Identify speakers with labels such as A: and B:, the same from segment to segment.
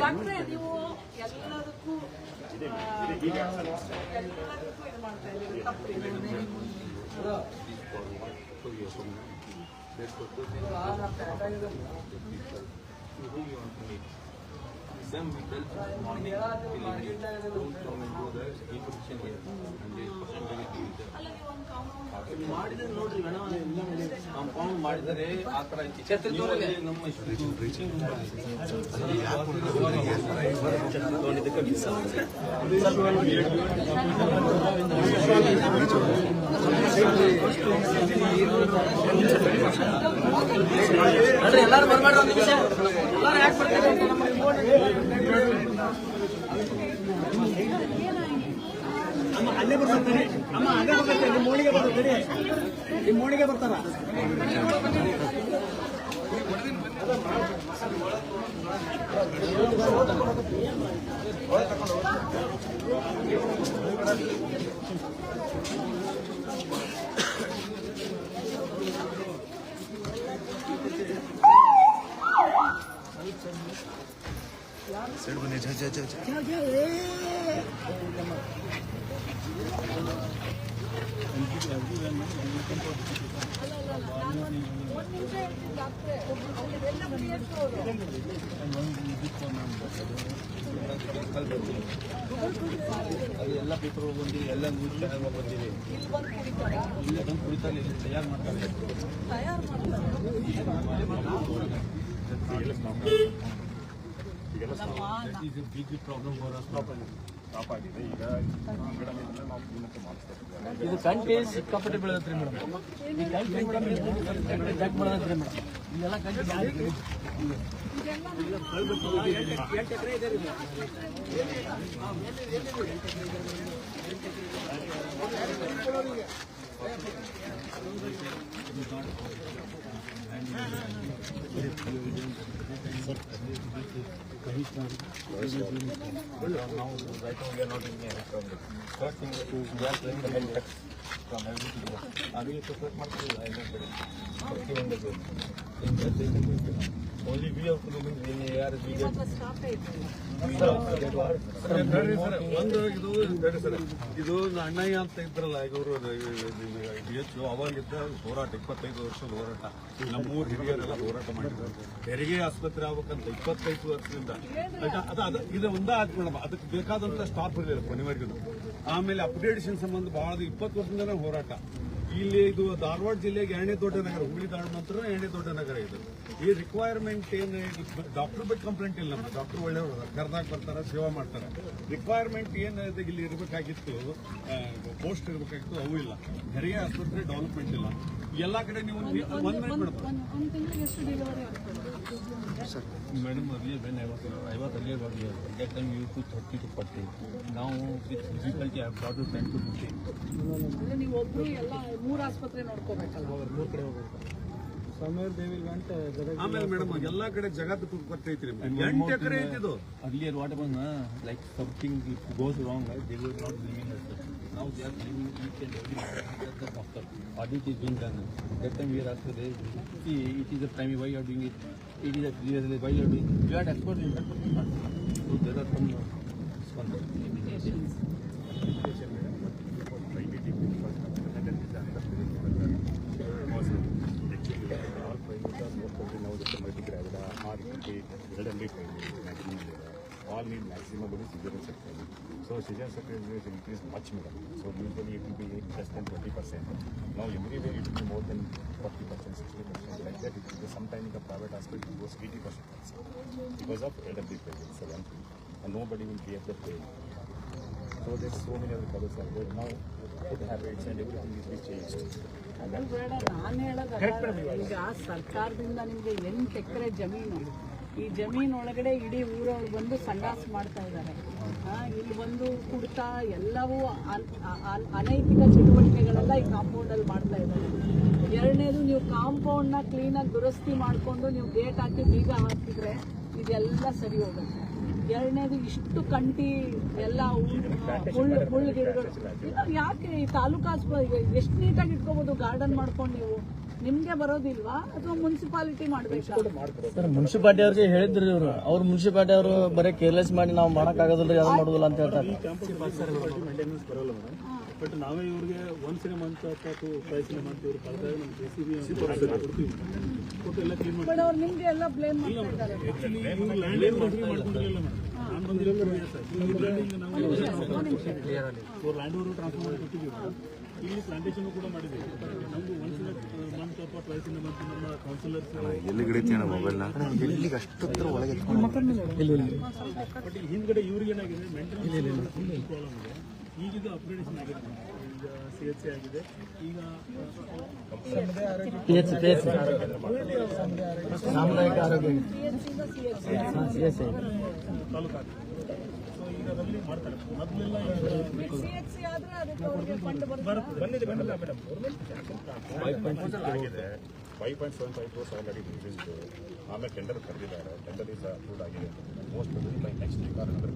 A: ಡಾಕ್ಟ್ರೆ ನೀವು ಎಲ್ಲದಕ್ಕೂ ಇದು ಮಾಡ್ತಾ ಇದ್ದೀರಿ ತಪ್ಪು
B: Some people morning don't come and do the information here and they ಮಾಡಿದ್ರೆ ನೋಡ್ರಿ ಕಾಂಪೌಂಡ್ ಮಾಡಿದರೆ ಆ ತರ ನಮ್ಮ
C: ಎಲ್ಲರೂ ಬರ್ಬೇಡ್ರಿ ಒಂದು ನಿಮಿಷ ಎಲ್ಲರೂ ಯಾಕೆ ಬರ್ತಾರೆ ಅಮ್ಮ ಅಲ್ಲೇ ಬರ್ತಾರೆ ಅಮ್ಮ ಅಲ್ಲೇ ಬರ್ತಾರೆ ನಿಮ್ಮ ಮೋಳಿಗೆ ಬರ್ತಾರೆ ನಿಮ್ಮ ಮೋಳಿಗೆ ಬರ್ತಾರ
D: ಸೈಡ್ ಬನ್ನಿ ಜ ಜ ಜ
B: ಅದು ಎಲ್ಲ ಪೇಪರ್ ಬಂದು ಎಲ್ಲ ನ್ಯೂಸ್ ಚಾನೆಲ್ ಬಂದಿದೆ ಇಲ್ಲ ಬಂದು ಕುಡಿತಾರೆ ತಯಾರು ಮಾಡ್ತಾರೆ ಬಿಗ್ ಪ್ರಾಬ್ಲಮ್
C: ಇದು ಕಂಟಿ ಸಿಕ್ಕಾಪಟ್ಟೆ ಬೆಳೆದತ್ರಿ ಮೇಡಮ್ ಈ ಕಂಟಿ ಮೇಡಮ್ ಚೆಕ್ ಮಾಡೋದ್ರಿ ಮೇಡಮ್ ಇದೆಲ್ಲ ಕಂಟಿ
B: now right now we are not in the from the third thing is we are playing the health tax from everything. Are we prepared ಮಾಡ್ತೀವಿ I know only we have to do in AR we get ಒಂದು ಇದು ಅಣ್ಣಯ್ಯ ಅಂತ ಇದ್ರಲ್ಲ ಈಗ ಅವರು DHO ಅವಾಗಿದ್ದ ಹೋರಾಟ 25 ವರ್ಷದ ಹೋರಾಟ ನಮ್ಮೂರು ಹಿರಿಯರೆಲ್ಲ ಹೋರಾಟ ಮಾಡಿದ್ದಾರೆ ಹೆರಿಗೆ ಆಸ್ಪತ್ರೆ ಆಗ್ಬೇಕಂತ 25 ವರ್ಷದಿಂದ ಇದು ಒಂದೇ ಆಯ್ತು ಮೇಡಮ್ ಅದಕ್ಕೆ ಬೇಕಾದಂತ ಸ್ಟಾಪ್ ಇರಲಿಲ್ಲ ಕೊನೆವರೆಗೂ ಆಮೇಲೆ ಅಪ್ಗ್ರೇಡೇಷನ್ ಸಂಬಂಧ ಬಹಳ 20 ವರ್ಷದಿಂದ ಹೋರಾಟ ಇಲ್ಲಿ ಇದು ಧಾರವಾಡ ಜಿಲ್ಲೆಗೆ ಎರಡನೇ ದೊಡ್ಡ ನಗರ ಹುಬ್ಳಿ ಧಾರವಾಡ ನಂತರ ಎರಡನೇ ದೊಡ್ಡ ನಗರ ಇದು ಈ ರಿಕ್ವೈರ್ಮೆಂಟ್ ಏನು ಡಾಕ್ಟರ್ ಬಗ್ಗೆ ಕಂಪ್ಲೇಂಟ್ ಇಲ್ಲ ನಮ್ಮ ಡಾಕ್ಟರ್ ಒಳ್ಳೆಯವರು ಕರೆದಾಗ ಬರ್ತಾರೆ ಸೇವಾ ಮಾಡ್ತಾರೆ ರಿಕ್ವೈರ್ಮೆಂಟ್ ಏನು ಇಲ್ಲಿ ಇರಬೇಕಾಗಿತ್ತು ಪೋಸ್ಟ್ ಇರಬೇಕಾಗಿತ್ತು ಅವು ಇಲ್ಲ ಹೆರಿಗೆ ಆಸ್ಪತ್ರೆ ಡೆವಲಪ್ಮೆಂಟ್ ಇಲ್ಲ ಎಲ್ಲ ಕಡೆ ನೀವು 1 minute madam earlier when I was earlier about here that time you to 30 to 40 now with difficulty I have got to 10 to 15
A: ನೀವು ಒಬ್ರು ಎಲ್ಲ 3 ಆಸ್ಪತ್ರೆ ನೋಡ್ಕೋಬೇಕಲ್ಲ
C: 3 ಕಡೆ ಹೋಗ್ಬೇಕು ಸಮೀರ್ ದೇವಿ ಗಂಟೆ
B: ಆಮೇಲೆ ಮೇಡಮ್ ಎಲ್ಲಾ ಕಡೆ ಜಗತ್ತು ಬರ್ತೈತ್ರಿ 8 ಎಕರೆ ಐತಿದು
E: earlier what happened like something goes wrong they were not believing us now they are believing each and every the doctor audit is being done that time we are asked they see it is a time why you are doing it it is a clear why you are doing you are expert in that so there are some limitations
D: all need maximum cesarean section. So cesarean section is increased much more. So usually it will be less than 20%. Now everywhere it will be more than 40%, 60%. Like that, it will be sometime in the private hospital it goes 80% also. Because of elderly patients, and nobody will be able to pay. So there's so many other problems are there. Now food habits and everything is being changed.
A: ಬೇಡ ನಾನು ಹೇಳೋದಲ್ಲ ಈಗ ಸರ್ಕಾರದಿಂದ ನಿಮಗೆ 8 ಎಕರೆ ಜಮೀನು ಈ ಜಮೀನೊಳಗಡೆ ಇಡೀ ಊರವ್ರು ಬಂದು ಸಂಡಾಸ ಮಾಡ್ತಾ ಇದ್ದಾರೆ ಇಲ್ಲಿ ಬಂದು ಕುಡ್ತ ಎಲ್ಲವೂ ಅನೈತಿಕ ಚಟುವಟಿಕೆಗಳೆಲ್ಲ ಈ ಕಾಂಪೌಂಡಲ್ಲಿ ಮಾಡ್ತಾ ಇದ್ದಾರೆ ಎರಡನೇದು ನೀವು ಕಾಂಪೌಂಡ್ನ ಕ್ಲೀನಾಗಿ ದುರಸ್ತಿ ಮಾಡಿಕೊಂಡು ನೀವು ಗೇಟ್ ಹಾಕಿ ಬೀಗ ಹಾಕಿದ್ರೆ ಇದೆಲ್ಲ ಸರಿ ಹೋಗುತ್ತೆ ಎರಡನೇದು ಇಷ್ಟು ಕಂಟಿ ಎಲ್ಲ ಮುಳ್ಳು ಗಿಡಗಳು ಯಾಕೆ ಈ ತಾಲೂಕು ಆಸ್ಪತ್ರೆ ಎಷ್ಟು ನೀಟಾಗಿ ಇಟ್ಕೋಬೋದು ಗಾರ್ಡನ್ ಮಾಡ್ಕೊಂಡು ನೀವು ನಿಮ್ಗೆ ಬರೋದಿಲ್ವಾ ಅಥವಾ ಮುನ್ಸಿಪಾಲಿಟಿ ಮಾಡ್ಬೇಕಾ?
C: ಸರ್ ಮುನ್ಸಿಪಾಲಿಟಿ ಅವ್ರಿಗೆ ಹೇಳಿದ್ರಿ ಇವರು, ಅವ್ರು ಮುನ್ಸಿಪಾಲಿಟಿ ಅವರು ಬರೀ ಕೇರ್ಲೆಸ್ ಮಾಡಿ ನಾವು ಮಾಡೋಕ್ಕಾಗೋದಿಲ್ಲ, ಯಾವ್ದು ಮಾಡೋದಿಲ್ಲ ಅಂತ ಹೇಳ್ತಾರೆ.
E: ಬಟ್ ನಾವೇ ಇವ್ರಿಗೆ ಒನ್ಸ್ ಇನ್ ಮಂತ್ ಅಥವಾ ಟ್ವೈಸ್ ಇನ್ ಮಂತ್ ಇವ್ರು ಕಳೆದಾಗ ನಮ್ಮ JCB ಕೊಡ್ತೀವಿ, ಕೊಟ್ಟು ಎಲ್ಲ ಕ್ಲೀನ್ ಮಾಡಿ.
A: ಬಟ್ ಅವ್ರು ನಿಮ್ಗೆ ಎಲ್ಲ ಬ್ಲೇಮ್ ಮಾಡ್ತಾ ಇದ್ದಾರೆ.
E: ಲ್ಯಾಂಡ್ ಮಾಡ್ಕೊಂಡಿರಲಿಲ್ಲ ಮೇಡಮ್, ನಾನು ಬಂದಿರೋದು ಲ್ಯಾಂಡ್ ಓವರ್ ಟ್ರಾನ್ಸ್ಫರ್ ಮಾಡಿ ಕೊಟ್ಟಿದ್ದೀವಿ. ಇಲ್ಲಿ ಪ್ಲಾಂಟೇಶನ್ ಕೂಡ ಮಾಡಿದ್ದೀವಿ. ನಮ್ದು ಒನ್ಸ್ ಇನ್ ಮಂತ್ ಅಥವಾ ಟ್ವೈಸ್ ಇನ್ ಮಂತ್ ನಮ್ಮ ಕೌನ್ಸಿಲರ್ಸ್ ಬಟ್ ಹಿಂದ್ಗಡೆ ಇವ್ರಿಗೆ ಏನಾಗಿದೆ ಮೇಂಟೆನೆನ್ಸ್ ಪ್ರಾಬ್ಲಮ್ ಇದೆ. ಈಗಿದು ಅಪ್ಗ್ರೇಡೇಷನ್ ಆಗಿದೆ, ಈಗ CHC ಆಗಿದೆ, ಈಗ
C: ಸಾಮುದಾಯಿಕ ಆರೋಗ್ಯ
E: ತಾಲೂಕು ಆಗಿದೆ. ಸೊ ಈಗ ಅದರಲ್ಲಿ ಮಾಡ್ತಾರೆ. ಮೊದಲೆಲ್ಲ
A: CHC ಆದ್ರೆ ಅದಕ್ಕೆ ಅವ್ರಿಗೆ ಫಂಡ್
E: ಬಂದಿದೆ ಮೇಡಮ್.
D: 5.6 ಆಗಿದೆ, 5.75 crores ಆಲ್ರೆಡಿ ರಿಲೀಸ್ಡ್. ಆಮೇಲೆ ಟೆಂಡರ್ ಕರೆದಿದ್ದಾರೆ, ಟೆಂಡರ್ ಈಸ್ ಅಪ್ರೂವ್ಡ್ ಆಗಿದೆ. Most by next week R under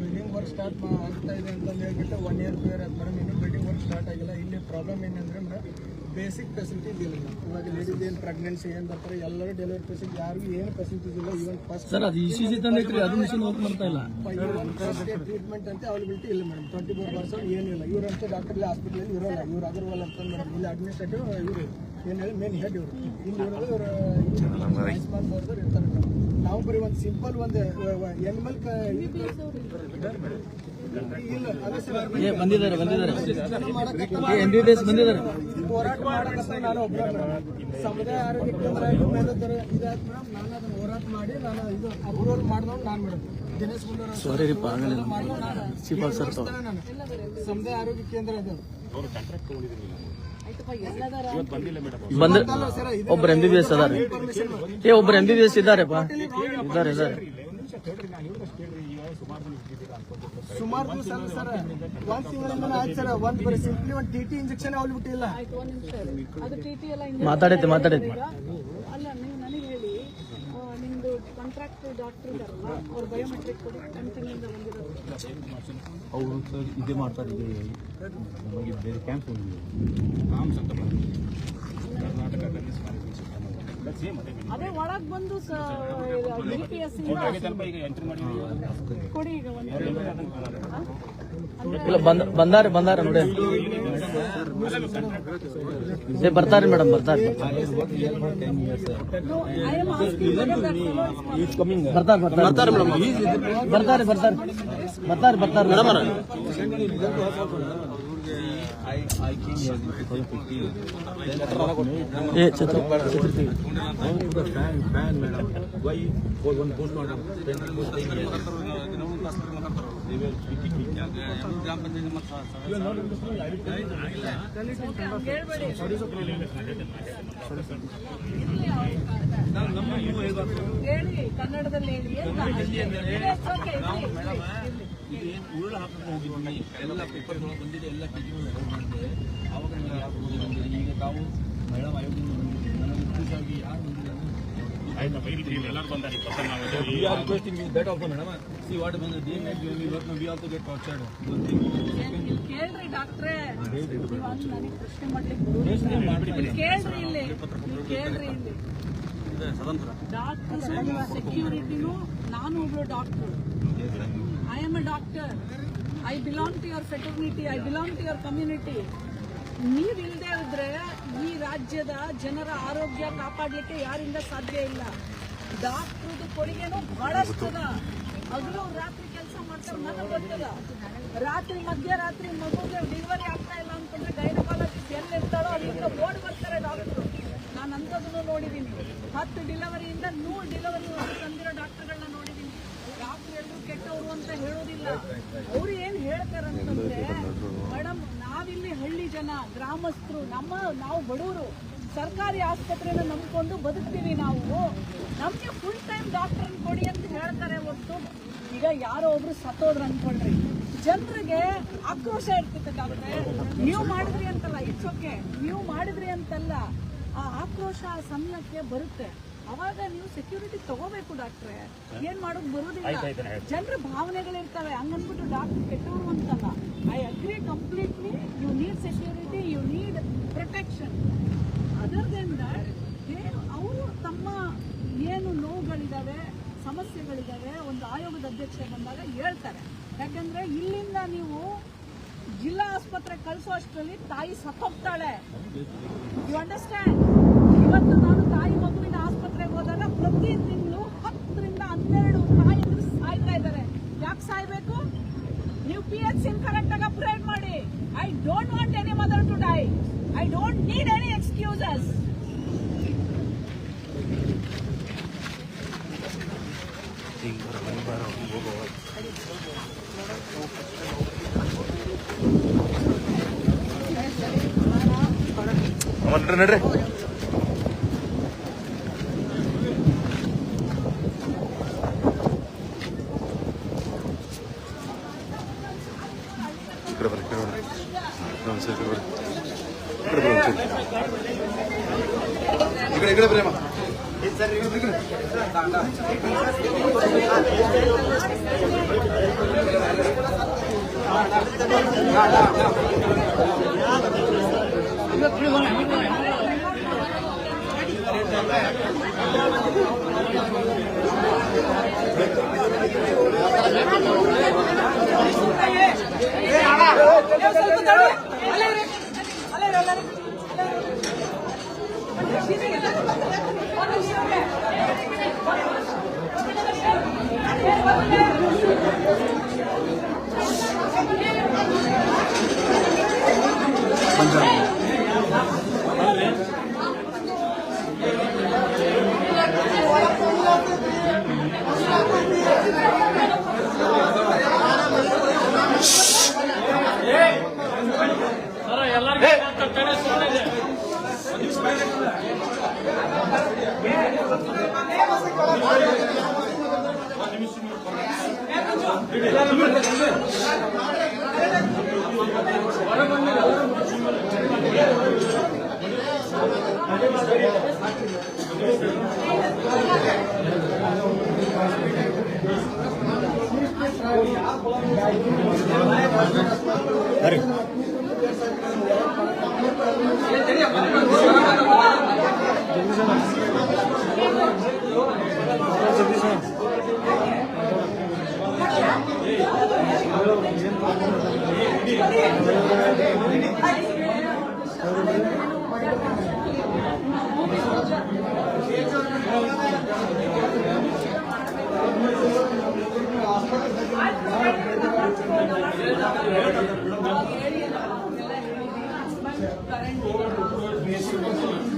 F: building work start ಆಗ್ತಾ ಇದೆ ಅಂತ ಹೇಳ್ಬಿಟ್ಟು 1 year ಕ್ಲಿಯರ್ ಆಯ್ತು ಮೇಡಮ್. ಇನ್ನೂ ಬಿಲ್ಡಿಂಗ್ ವರ್ಕ್ ಸ್ಟಾರ್ಟ್ ಆಗಿಲ್ಲ. ಇಲ್ಲಿ ಪ್ರಾಬ್ಲಮ್ ಏನಂದ್ರೆ ಮೇಡಮ್, ಬೇಸಿಕ್ ಫೆಸಿಲಿಟೀಸ್ ಇಲ್ಲ. ಇವಾಗ ಲೇಡೀಸ್ ಏನು ಪ್ರೆಗ್ನೆನ್ಸಿ ಏನು ಬರ್ತಾರೆ ಎಲ್ಲರೂ ಡೆಲಿವರಿ ಪೇಷಂಟ್ ಯಾರಿಗೂ ಏನು ಫೆಸಿಲಿಟೀಸ್ ಇಲ್ಲ. ಈವನ್ ಫಸ್ಟ್
C: ಸರ್ ಅದು ECG ತಂದೈತ್ರಿ, ಅದು ಮಿಷನ್ ವರ್ಕ್ ಮಾಡ್ತಾ ಇಲ್ಲ.
F: ಟ್ರೀಟ್ಮೆಂಟ್ ಅಂತ ಅವೈಲಬಿಲಿಟಿ ಇಲ್ಲ ಮೇಡಮ್. 24 hours ಏನಿಲ್ಲ. ಇವರಂತೂ ಡಾಕ್ಟರ್ಲಿ ಹಾಸ್ಪಿಟಲಲ್ಲಿ ಇರೋಲ್ಲ. ಇವ್ರು ಅಗರ್ವಾಲ್ ಅಂತ ಮೇಡಮ್, ಇಲ್ಲಿ ಅಡ್ಮಿನಿಸ್ಟ್ರೇಟಿವ್ ಇವರು ಏನು ಹೇಳಿ ಮೇನ್ ಹೆಡ್ ಇವರು. ಇಲ್ಲಿ ಇವರು ಆಯುಷ್ಮಾನ್ ಭಾರತವ್ರು ಇರ್ತಾರೆ ಮೇಡಮ್. ನಾವು ಬರೀ ಒಂದು ಸಿಂಪಲ್ ಒಂದು ಎನಿಮಲ್ ಇಲ್ಲ ಅದೇ ಸರ್
C: ಬಂದಿದ್ದಾರೆ MBBS ಬಂದಿದ್ದಾರೆ.
F: ಹೋರಾಟ ಮಾಡಕ್ಕೆ ನಾನು ಒಬ್ಬ ಸಮುದಾಯ ಆರೋಗ್ಯ ಕೇಂದ್ರ ಮೇಲುತ್ತರ ಇದಾಯ್ತು ಮೇಡಮ್. ನಾನು ಅದನ್ನು ಹೋರಾಟ ಮಾಡಿ ನಾನು ಇದು ಅಪ್ರೂವಲ್ ಮಾಡಿದವ್ರು ನಾನು ಮೇಡಮ್. ದಿನೇಶ್ ಗುಂಡೂರಾವ್ ನಾನು ಸಮುದಾಯ ಆರೋಗ್ಯ ಕೇಂದ್ರ ಅದು
C: ಒಬ್ರು MBBS ಅದಾರೆ, ಒಬ್ರು MBBS ಇದ್ದಾರೆಪ್ಪ, ಇದ್ದಾರೆ.
F: ಸುಮಾರು ದಿವಸ ಅಲ್ಲ ಸರ್, 1 ತಿಂಗಳಿಂದ ಆಯ್ತು ಸರ್. ಒಂದು ಬರೀ ಸಿಂಪ್ಲಿ ಒಂದು TT ಇಂಜೆಕ್ಷನ್ ಅವೈಲಬಿಲಿಟಿ ಇಲ್ಲ.
A: ಆಯ್ತು, ಒಂದ್ ನಿಮಿಷ ಇರಿ. ಅದು TT ಎಲ್ಲ
C: ಮಾತಾಡೈತೆ
A: ಅಲ್ಲ, ನೀವು ನನಗೆ ಹೇಳಿ, ನಿಮ್ದು ಕಾಂಟ್ರಾಕ್ಟ್ ಡಾಕ್ಟರ್ ಇದಾರಲ್ಲ, ಅವ್ರ ಬಯೋಮೆಟ್ರಿಕ್ ಕೊಡಿ. 1 ತಿಂಗಳಿಂದ ಬಂದಿರೋದು
E: ಅವರು ಸರ್ ಇದೇ ಮಾಡ್ತಾರೆ. ನಮಗೆ ಬೇರೆ ಕ್ಯಾಂಪ್ ಹೋಗಿದ್ದೀವಿ Karnataka wellness management system same ಅದೇ
A: ಅದೇ ಒಳಗೆ ಬಂದು BPS
E: ಈಗ ಎಂಟ್ರಿ ಮಾಡಿ
A: ಕೊಡಿ. ಈಗ ಒಂದು
C: ಇಲ್ಲ ಬಂದಾರೆ ನೋಡಿ, ಬರ್ತಾರೆ ಮೇಡಮ್, ಬರ್ತಾರೆ
E: I came here in 2015. Then the fan, madam. Why for one postmortem? They were speaking. You are not
A: ಹೇಳಿ, ಕನ್ನಡದಲ್ಲಿ ಹೇಳಿ.
E: ಇದೇನು ಉರುಳು ಹಾಕಕ್ಕೆ ಹೋಗಿದ್ವಿ, ಎಲ್ಲ ಪೇಪರ್ಗಳು ಬಂದಿದೆ, ಎಲ್ಲ ಟಿಜಿಗಳು ಬಂದಿದೆ. ಆವಾಗ ನನಗೆ ಯಾರು ಬಂದಿದೆ, ಈಗ ತಾವು ಮಹಿಳಾ ಆಯೋಗದಿಂದ ಬಂದಿದೆ. ನನಗೆ ಖುಷಿಯಾಗಿ ಯಾರು ಬಂದಿದೆ we are requesting that also, madam. See what when the day night when we work, we also get tortured.
A: ಕೇಳ್ರಿ ಡಾಕ್ಟ್ರೇ, ನನಗೆ ಪ್ರಶ್ನೆ ಮಾಡ್ಲಿಕ್ಕೆ ಕೇಳ್ರಿ ಇಲ್ಲಿ. ಡಾಕ್ಟರ್ ಸೆಕ್ಯೂರಿಟಿನೂ ನಾನು ಒಬ್ರು doctor. I am a doctor. I belong to your fraternity. I belong to your community. ನೀವಿಲ್ಲದೆ ಇದ್ರೆ ಈ ರಾಜ್ಯದ ಜನರ ಆರೋಗ್ಯ ಕಾಪಾಡಲಿಕ್ಕೆ ಯಾರಿಂದ ಸಾಧ್ಯ ಇಲ್ಲ. ಡಾಕ್ಟ್ರದ್ದು ಕೊಡುಗೆನೂ ಬಹಳಷ್ಟದ. ಹಗಲು ರಾತ್ರಿ ಕೆಲಸ ಮಾಡ್ತಾರೆ, ನನಗೆ ಗೊತ್ತದ. ಮಧ್ಯರಾತ್ರಿ ಮಗುಗೆ ಡೆಲಿವರಿ ಆಗ್ತಾ ಇಲ್ಲ ಅಂತಂದ್ರೆ ಗೈನಕಾಲಜಿಸ್ಟ್ ಎಲ್ಲಿರ್ತಾಳೋ ಅಲ್ಲಿಂದ ಓಡ್ ಬರ್ತಾರೆ ಡಾಕ್ಟ್ರು. ನಾನು ಅಂಥದನ್ನು ನೋಡಿದ್ದೀನಿ. 10 ಡೆಲಿವರಿಯಿಂದ 100 ಡೆಲಿವರಿ ತಂದಿರೋ ಡಾಕ್ಟರ್ಗಳನ್ನ ನೋಡಿದ್ದೀನಿ. ಡಾಕ್ಟರ್ ಎಲ್ಲರೂ ಕೆಟ್ಟವರು ಅಂತ ಹೇಳೋದಿಲ್ಲ. ಅವ್ರು ಏನ್ ಹೇಳ್ತಾರಂತಂದ್ರೆ, ಮೇಡಮ್ ನಾವಿಲ್ಲಿ ಹಳ್ಳಿ ಜನ, ಗ್ರಾಮಸ್ಥರು, ನಾವು ಬಡವರು, ಸರ್ಕಾರಿ ಆಸ್ಪತ್ರೆನ ನಂಬ್ಕೊಂಡು ಬದುಕ್ತೀವಿ. ನಮ್ಗೆ ಫುಲ್ ಟೈಮ್ ಡಾಕ್ಟರ್ ಕೊಡಿ ಅಂತ ಹೇಳ್ತಾರೆ ಹೊರತು, ಈಗ ಯಾರೋ ಒಬ್ರು ಸತ್ತೋದ್ರು ಅನ್ಕೊಳ್ರಿ, ಜನರಿಗೆ ಆಕ್ರೋಶ ಇರ್ತಿತ್ತು. ಡಾಕ್ಟ್ರೆ ನೀವು ಮಾಡಿದ್ರಿ ಅಂತಲ್ಲ, ಇಟ್ಸ್ ಓಕೆ, ನೀವು ಮಾಡಿದ್ರಿ ಅಂತಲ್ಲ, ಆ ಆಕ್ರೋಶ ಆ ಸಮಯಕ್ಕೆ ಬರುತ್ತೆ. ಅವಾಗ ನೀವು ಸೆಕ್ಯೂರಿಟಿ ತಗೋಬೇಕು ಡಾಕ್ಟ್ರೆ. ಏನ್ ಮಾಡೋಕ್ ಬರೋದಿಲ್ಲ, ಜನರ ಭಾವನೆಗಳಿರ್ತವೆ. ಹಂಗನ್ಬಿಟ್ಟು ಡಾಕ್ಟರ್ ಕೆಟ್ಟವರು ಅಂತಲ್ಲ. I agree completely. You need security, you need protection. Other than that ಅವರು ತಮ್ಮ ಏನು ನೋವುಗಳಿದಾವೆ, ಸಮಸ್ಯೆಗಳಿದಾವೆ, ಒಂದು ಆಯೋಗದ ಅಧ್ಯಕ್ಷ ಬಂದಾಗ ಹೇಳ್ತಾರೆ. ಯಾಕಂದ್ರೆ ಇಲ್ಲಿಂದ ನೀವು ಜಿಲ್ಲಾ ಆಸ್ಪತ್ರೆ ಕಳಿಸೋ ಅಷ್ಟರಲ್ಲಿ ತಾಯಿ ಸತ್ತೋಗ್ತಾಳೆ. You understand? ಇವತ್ತು ನಾನು ತಾಯಿ ಮಗುವಿನ ಆಸ್ಪತ್ರೆಗೆ ಹೋದಾಗ ಪ್ರತಿ ತಿಂಗಳು 10 ರಿಂದ 12 ತಾಯಿಯಂದ್ರು ಸಾಯ್ತಾ ಇದ್ದಾರೆ. ಯಾಕೆ ಸಾಯ್ಬೇಕು? ನೀವು PHC ಕರೆಕ್ಟ್ ಆಗಿ ಅಪ್ಗ್ರೇಡ್ ಮಾಡಿ. I don't want any mother to die. I don't need any excuses.
G: ನಡ್ರಿ ఇక్కడ ప్రేమ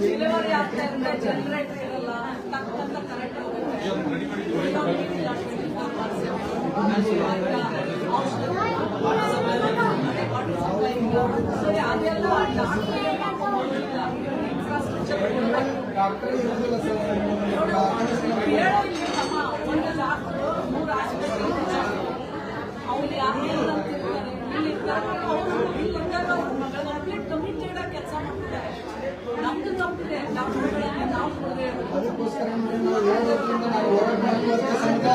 A: ಡೆಲಿವರಿ ಆಗ್ತಾ ಇರುತ್ತೆ, ಜನರೇಟರ್ ಇರಲ್ಲ, ತಕ್ಕಂತ ಕರೆಂಟ್ ಕೆಲಸ ಮಾಡ್ತಿದ್ದಾರೆ. ನಮ್ದು ತಪ್ಪಿದೆ, ಡಾಕ್ಟರ್ಗಳಲ್ಲಿ ನಾವು
F: ಅದಕ್ಕೋಸ್ಕರ ನಾವು ಹೇಳೋದ್ರಿಂದ ನಾವು ಹೋರಾಟ ಮಾಡುವಂತ ಸಂಘ